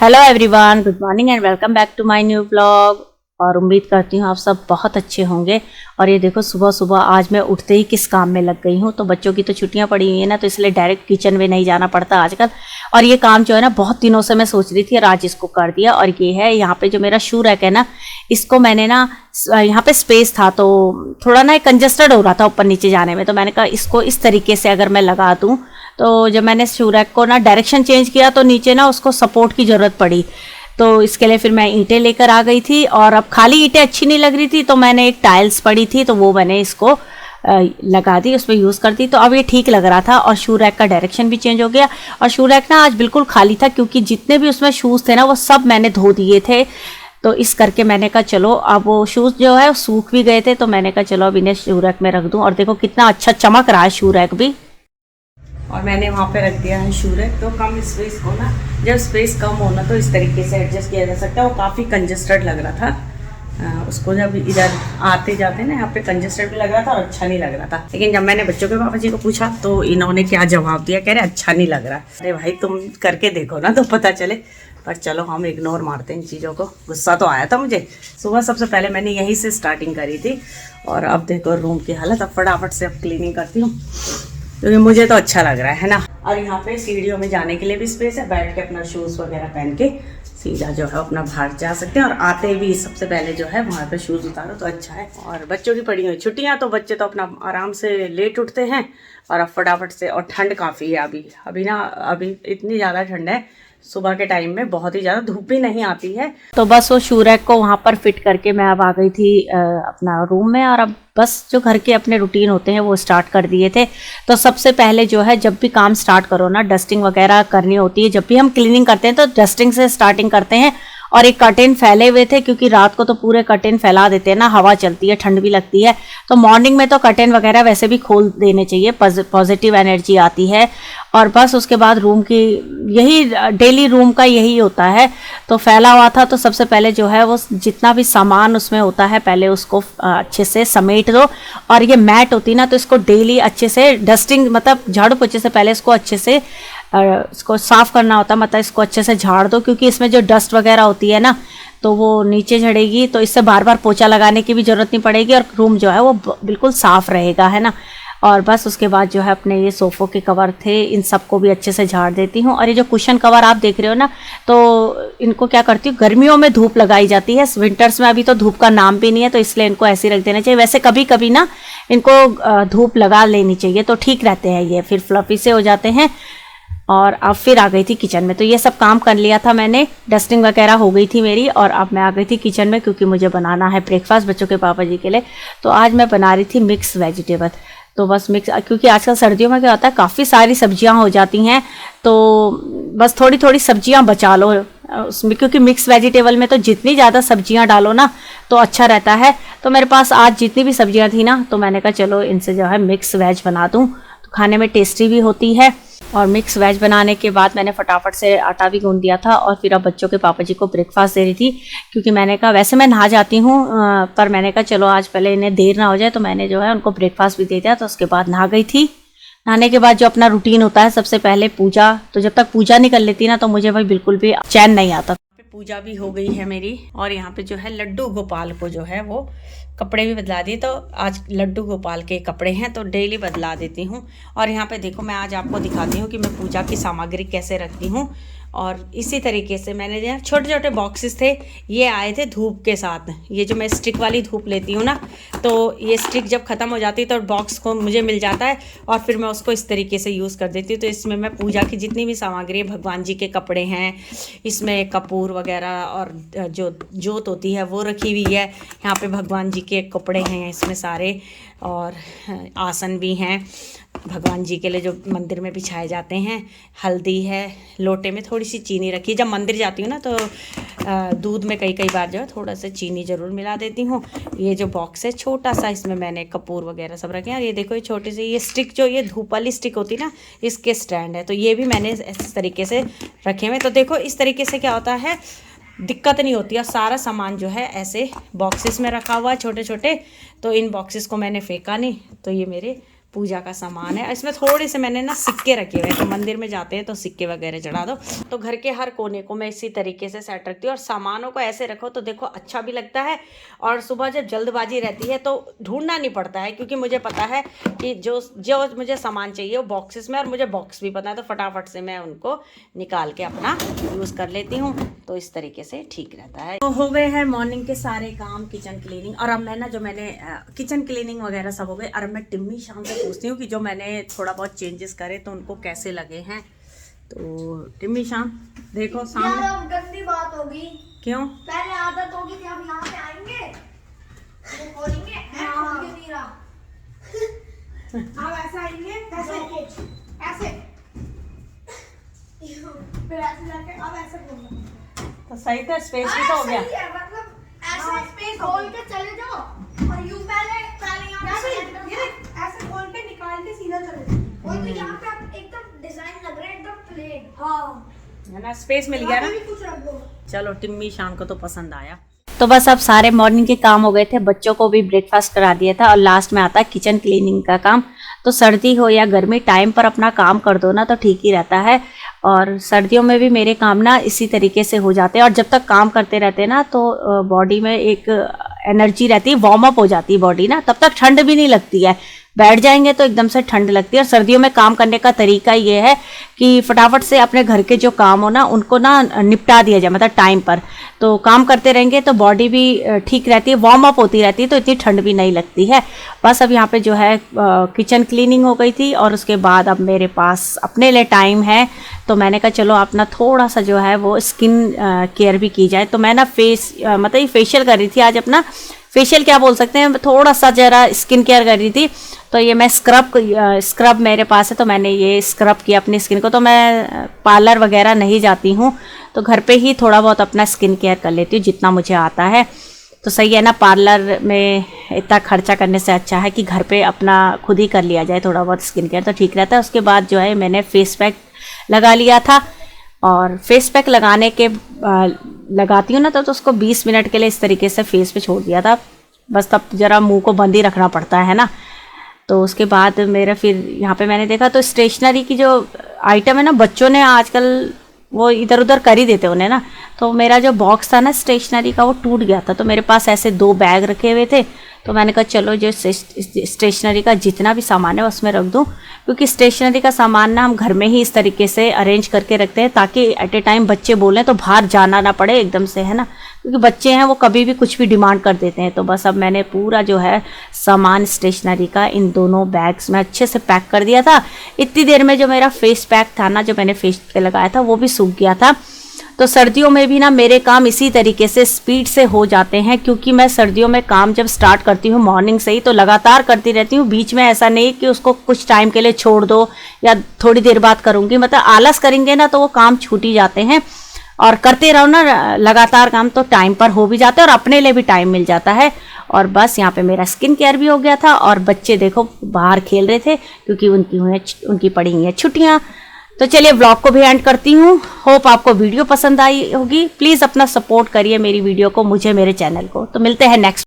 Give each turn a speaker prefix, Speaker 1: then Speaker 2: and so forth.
Speaker 1: Hello everyone, good morning and welcome back to my new vlog. और उम्मीद करती हूँ आप सब बहुत अच्छे होंगे। और ये देखो सुबह सुबह आज मैं उठते ही किस काम में लग गई हूँ। तो बच्चों की तो छुट्टियाँ पड़ी हुई है ना, तो इसलिए डायरेक्ट किचन में नहीं जाना पड़ता आजकल। और ये काम जो है ना बहुत दिनों से मैं सोच रही थी और आज इसको कर दिया। और ये है यहाँ पे जो मेरा शू रैक है ना, इसको मैंने ना यहाँ पे स्पेस था तो थोड़ा ना कंजस्टेड हो रहा था ऊपर नीचे जाने में। तो मैंने कहा इसको इस तरीके से अगर मैं लगा दूँ, तो जब मैंने शू रैक को ना डायरेक्शन चेंज किया तो नीचे ना उसको सपोर्ट की ज़रूरत पड़ी। तो इसके लिए फिर मैं ईंटें लेकर आ गई थी। और अब खाली ईंटें अच्छी नहीं लग रही थी, तो मैंने एक टाइल्स पड़ी थी तो वो मैंने इसको लगा दी, उसमें यूज़ कर दी। तो अब ये ठीक लग रहा था और शू रैक का डायरेक्शन भी चेंज हो गया। और शू रैक ना आज बिल्कुल खाली था, क्योंकि जितने भी उसमें शूज़ थे ना वो सब मैंने धो दिए थे। तो इस करके मैंने कहा चलो, अब वो शूज़ जो है सूख भी गए थे, तो मैंने कहा चलो अब इन्हें शू रैक में रख दूँ। और देखो कितना अच्छा चमक रहा है शू रैक भी। और मैंने वहाँ पे रख दिया है शू रैक। तो कम स्पेस को ना, जब स्पेस कम हो ना तो इस तरीके से एडजस्ट किया जा सकता है। वो काफ़ी कंजस्टेड लग रहा था उसको, जब इधर आते जाते ना यहाँ पे कंजस्टेड भी लग रहा था और अच्छा नहीं लग रहा था। लेकिन जब मैंने बच्चों के पापा जी को पूछा तो इन्होंने क्या जवाब दिया, कह रहे अच्छा नहीं लग रहा। अरे भाई तुम करके देखो ना तो पता चले। पर चलो हम इग्नोर मारते हैं इन चीज़ों को। गुस्सा तो आया था मुझे सुबह, सबसे पहले मैंने यहीं से स्टार्टिंग करी थी। और अब देखो रूम की हालत। अब फटाफट से अब क्लीनिंग करती हूँ, क्योंकि मुझे तो अच्छा लग रहा है ना। और यहाँ पे सीढ़ियों में जाने के लिए भी स्पेस है, बैठ के अपना शूज़ वगैरह पहन के सीधा जो है अपना बाहर जा सकते हैं। और आते भी सबसे पहले जो है वहाँ पे शूज़ उतारो तो अच्छा है। और बच्चों की पड़ी हुई छुट्टियाँ, तो बच्चे तो अपना आराम से लेट उठते हैं। और अब फटाफट से, और ठंड काफ़ी है अभी इतनी ज़्यादा ठंड है। सुबह के टाइम में बहुत ही ज़्यादा धूप भी नहीं आती है। तो बस वो शू रैक को वहाँ पर फिट करके मैं अब आ गई थी अपना रूम में। और अब बस जो घर के अपने रूटीन होते हैं वो स्टार्ट कर दिए थे। तो सबसे पहले जो है, जब भी काम स्टार्ट करो ना, डस्टिंग वगैरह करनी होती है। जब भी हम क्लीनिंग करते हैं तो डस्टिंग से स्टार्टिंग करते हैं। और एक कर्टेन फैले हुए थे, क्योंकि रात को तो पूरे कर्टेन फैला देते हैं ना, हवा चलती है, ठंड भी लगती है। तो मॉर्निंग में तो कर्टेन वगैरह वैसे भी खोल देने चाहिए, पॉजिटिव एनर्जी आती है। और बस उसके बाद रूम की यही डेली रूम का यही होता है। तो फैला हुआ था, तो सबसे पहले जो है वो जितना भी सामान उसमें होता है पहले उसको अच्छे से समेट दो। और ये मैट होती ना, तो इसको डेली अच्छे से डस्टिंग, मतलब झाड़ू पोछे से पहले इसको अच्छे से इसको साफ करना होता है। मतलब इसको अच्छे से झाड़ दो, क्योंकि इसमें जो डस्ट वगैरह होती है ना तो वो नीचे झड़ेगी। तो इससे बार बार पोछा लगाने की भी ज़रूरत नहीं पड़ेगी और रूम जो है वो बिल्कुल साफ़ रहेगा, है ना। और बस उसके बाद जो है अपने ये सोफ़ों के कवर थे, इन सबको भी अच्छे से झाड़ देती हूँ। और ये जो कुशन कवर आप देख रहे हो ना, तो इनको क्या करती हूँ, गर्मियों में धूप लगाई जाती है, विंटर्स में अभी तो धूप का नाम भी नहीं है, तो इसलिए इनको ऐसे ही रख देना चाहिए। वैसे कभी कभी ना इनको धूप लगा लेनी चाहिए, तो ठीक रहते हैं, ये फिर फ्लफी से हो जाते हैं। और अब फिर आ गई थी किचन में। तो ये सब काम कर लिया था मैंने, डस्टिंग वगैरह हो गई थी मेरी। और अब मैं आ गई थी किचन में, क्योंकि मुझे बनाना है ब्रेकफास्ट बच्चों के पापा जी के लिए। तो आज मैं बना रही थी मिक्स वेजिटेबल। तो बस मिक्स, क्योंकि आजकल सर्दियों में क्या होता है, काफ़ी सारी सब्जियां हो जाती हैं, तो बस थोड़ी थोड़ी सब्जियां बचा लो उसमें, क्योंकि मिक्स वेजिटेबल में तो जितनी ज़्यादा सब्जियां डालो ना तो अच्छा रहता है। तो मेरे पास आज जितनी भी सब्जियां थी ना, तो मैंने कहा चलो इनसे जो है मिक्स वेज बना दूँ, तो खाने में टेस्टी भी होती है। और मिक्स वेज बनाने के बाद मैंने फटाफट से आटा भी गूंद दिया था। और फिर अब बच्चों के पापा जी को ब्रेकफास्ट दे रही थी, क्योंकि मैंने कहा वैसे मैं नहा जाती हूँ, पर मैंने कहा चलो आज पहले इन्हें देर ना हो जाए, तो मैंने जो है उनको ब्रेकफास्ट भी दे दिया। तो उसके बाद नहा गई थी। नहाने के बाद जो अपना रूटीन होता है, सबसे पहले पूजा। तो जब तक पूजा नहीं कर लेती ना, तो मुझे भाई बिल्कुल भी चैन नहीं आता। पूजा भी हो गई है मेरी। और यहाँ पे जो है लड्डू गोपाल को जो है वो कपड़े भी बदला दिए। तो आज लड्डू गोपाल के कपड़े हैं, तो डेली बदला देती हूँ। और यहाँ पे देखो, मैं आज आपको दिखाती हूँ कि मैं पूजा की सामग्री कैसे रखती हूँ। और इसी तरीके से मैंने जो छोटे छोटे बॉक्सेस थे, ये आए थे धूप के साथ। ये जो मैं स्टिक वाली धूप लेती हूँ ना, तो ये स्टिक जब ख़त्म हो जाती है तो बॉक्स को मुझे मिल जाता है, और फिर मैं उसको इस तरीके से यूज़ कर देती हूँ। तो इसमें मैं पूजा की जितनी भी सामग्री है, भगवान जी के कपड़े हैं, इसमें कपूर वगैरह और जो जोत होती है वो रखी हुई है। यहाँ पे भगवान जी के कपड़े हैं इसमें सारे, और आसन भी हैं भगवान जी के लिए जो मंदिर में बिछाए जाते हैं। हल्दी है, लोटे में थोड़ी सी चीनी रखी। जब मंदिर जाती हूँ ना तो दूध में कई बार जो है थोड़ा सा चीनी ज़रूर मिला देती हूँ। ये जो बॉक्स है छोटा सा, इसमें मैंने कपूर वगैरह सब रखे हैं। और ये देखो, ये छोटे से ये स्टिक, जो ये धूप वाली स्टिक होती है ना, इसके स्टैंड है, तो ये भी मैंने इस तरीके से रखे हुए। तो देखो इस तरीके से क्या होता है, दिक्कत नहीं होती। और सारा सामान जो है ऐसे बॉक्सेस में रखा हुआ है छोटे छोटे। तो इन बॉक्सेस को मैंने फेंका नहीं, तो ये मेरे पूजा का सामान है। इसमें थोड़े से मैंने ना सिक्के रखे हुए हैं, तो मंदिर में जाते हैं तो सिक्के वगैरह चढ़ा दो। तो घर के हर कोने को मैं इसी तरीके से सेट रखती हूँ, और सामानों को ऐसे रखो तो देखो अच्छा भी लगता है, और सुबह जब जल्दबाजी रहती है तो ढूंढना नहीं पड़ता है, क्योंकि मुझे पता है कि जो जो मुझे सामान चाहिए वो बॉक्सेस में, और मुझे बॉक्स भी पता है, तो फटाफट से मैं उनको निकाल के अपना यूज़ कर लेती हूँ। तो इस तरीके से ठीक रहता है। तो हो गए हैं मॉर्निंग के सारे काम, किचन क्लीनिंग, और अब मैं ना जो मैंने किचन क्लीनिंग वगैरह सब हो गए, और मैं टिम्मी शाम से पूछती हूँ कि जो मैंने थोड़ा बहुत चेंजेस करे तो उनको कैसे लगे हैं। तो टिम्मी शाम देखो सामने।
Speaker 2: यार अब गंदी बात होगी।
Speaker 1: क्यों?
Speaker 2: पहले आदत होगी कि हम यहाँ पे आएंगे तो बोलेंगे नहीं रहा। अब ऐसा आएंगे ऐसे ऐसे फिर ऐसे जाके अब ऐसे बोलना।
Speaker 1: तो सही था, स्पेस भी तो हो गया।
Speaker 2: सही है, मतलब ऐसे स्पेस खोल के चले जाओ, और यूं पहले यहाँ पे ऐसे खोल के निकाल के सीधा चले जाओ। और तो यहाँ पे आप एकदम डिजाइन लग रहा है, एकदम प्लेन। हाँ
Speaker 1: है ना, स्पेस मिल गया ना।
Speaker 2: भी कुछ रख दो।
Speaker 1: चलो टिम्मी शाम को तो पसंद आया। तो बस अब सारे मॉर्निंग के काम हो गए थे, बच्चों को भी ब्रेकफास्ट करा दिया था, और लास्ट में आता है किचन क्लीनिंग का काम। तो सर्दी हो या गर्मी, टाइम पर अपना काम कर दो ना तो ठीक ही रहता है। और सर्दियों में भी मेरे काम ना इसी तरीके से हो जाते हैं, और जब तक काम करते रहते हैं ना तो बॉडी में एक एनर्जी रहती है, वार्म अप हो जाती है बॉडी ना, तब तक ठंड भी नहीं लगती है। बैठ जाएंगे तो एकदम से ठंड लगती है। और सर्दियों में काम करने का तरीका ये है कि फटाफट से अपने घर के जो काम हो ना उनको ना निपटा दिया जाए, मतलब टाइम पर। तो काम करते रहेंगे तो बॉडी भी ठीक रहती है, वार्म अप होती रहती है, तो इतनी ठंड भी नहीं लगती है। बस अब यहाँ पे जो है किचन क्लीनिंग हो गई थी, और उसके बाद अब मेरे पास अपने लिए टाइम है। तो मैंने कहा चलो अपना थोड़ा सा जो है वो स्किन केयर भी की जाए। तो मैं ना मतलब ये फेशियल कर रही थी आज, अपना फेशियल क्या बोल सकते हैं, थोड़ा सा जरा स्किन केयर कर रही थी। तो ये मैं स्क्रब मेरे पास है, तो मैंने ये स्क्रब किया अपनी स्किन को। तो मैं पार्लर वगैरह नहीं जाती हूँ, तो घर पे ही थोड़ा बहुत अपना स्किन केयर कर लेती हूँ जितना मुझे आता है। तो सही है ना, पार्लर में इतना खर्चा करने से अच्छा है कि घर पे अपना खुद ही कर लिया जाए थोड़ा बहुत स्किन केयर, तो ठीक रहता है। उसके बाद जो है मैंने फेस पैक लगा लिया था, और फेस पैक लगाने के लगाती हूँ ना तो उसको 20 मिनट के लिए इस तरीके से फेस पे छोड़ दिया था बस। तब जरा मुंह को बंद ही रखना पड़ता है ना। तो उसके बाद मेरा फिर यहाँ पे मैंने देखा तो स्टेशनरी की जो आइटम है ना, बच्चों ने आजकल वो इधर उधर कर ही देते उन्हें ना। तो मेरा जो बॉक्स था ना स्टेशनरी का वो टूट गया था, तो मेरे पास ऐसे 2 बैग रखे हुए थे। तो मैंने कहा चलो जो स्टेशनरी का जितना भी सामान है उसमें रख दूं, क्योंकि स्टेशनरी का सामान ना हम घर में ही इस तरीके से अरेंज करके रखते हैं ताकि एट ए टाइम बच्चे बोलें तो बाहर जाना ना पड़े एकदम से, है ना, क्योंकि बच्चे हैं वो कभी भी कुछ भी डिमांड कर देते हैं। तो बस अब मैंने पूरा जो है सामान स्टेशनरी का इन दोनों बैग्स में अच्छे से पैक कर दिया था। इतनी देर में जो मेरा फेस पैक था ना, जो मैंने फेस पे लगाया था, वो भी सूख गया था। तो सर्दियों में भी ना मेरे काम इसी तरीके से स्पीड से हो जाते हैं, क्योंकि मैं सर्दियों में काम जब स्टार्ट करती हूँ मॉर्निंग से ही तो लगातार करती रहती हूँ। बीच में ऐसा नहीं कि उसको कुछ टाइम के लिए छोड़ दो या थोड़ी देर बाद करूँगी, मतलब आलस करेंगे ना तो वो काम छूट ही जाते हैं। और करते रहो ना लगातार काम तो टाइम पर हो भी जाता है और अपने लिए भी टाइम मिल जाता है। और बस यहाँ पे मेरा स्किन केयर भी हो गया था, और बच्चे देखो बाहर खेल रहे थे क्योंकि उनकी पड़ी हुई हैं छुट्टियाँ। तो चलिए व्लॉग को भी एंड करती हूँ। होप आपको वीडियो पसंद आई होगी। प्लीज़ अपना सपोर्ट करिए मेरी वीडियो को, मुझे, मेरे चैनल को। तो मिलते हैं नेक्स्ट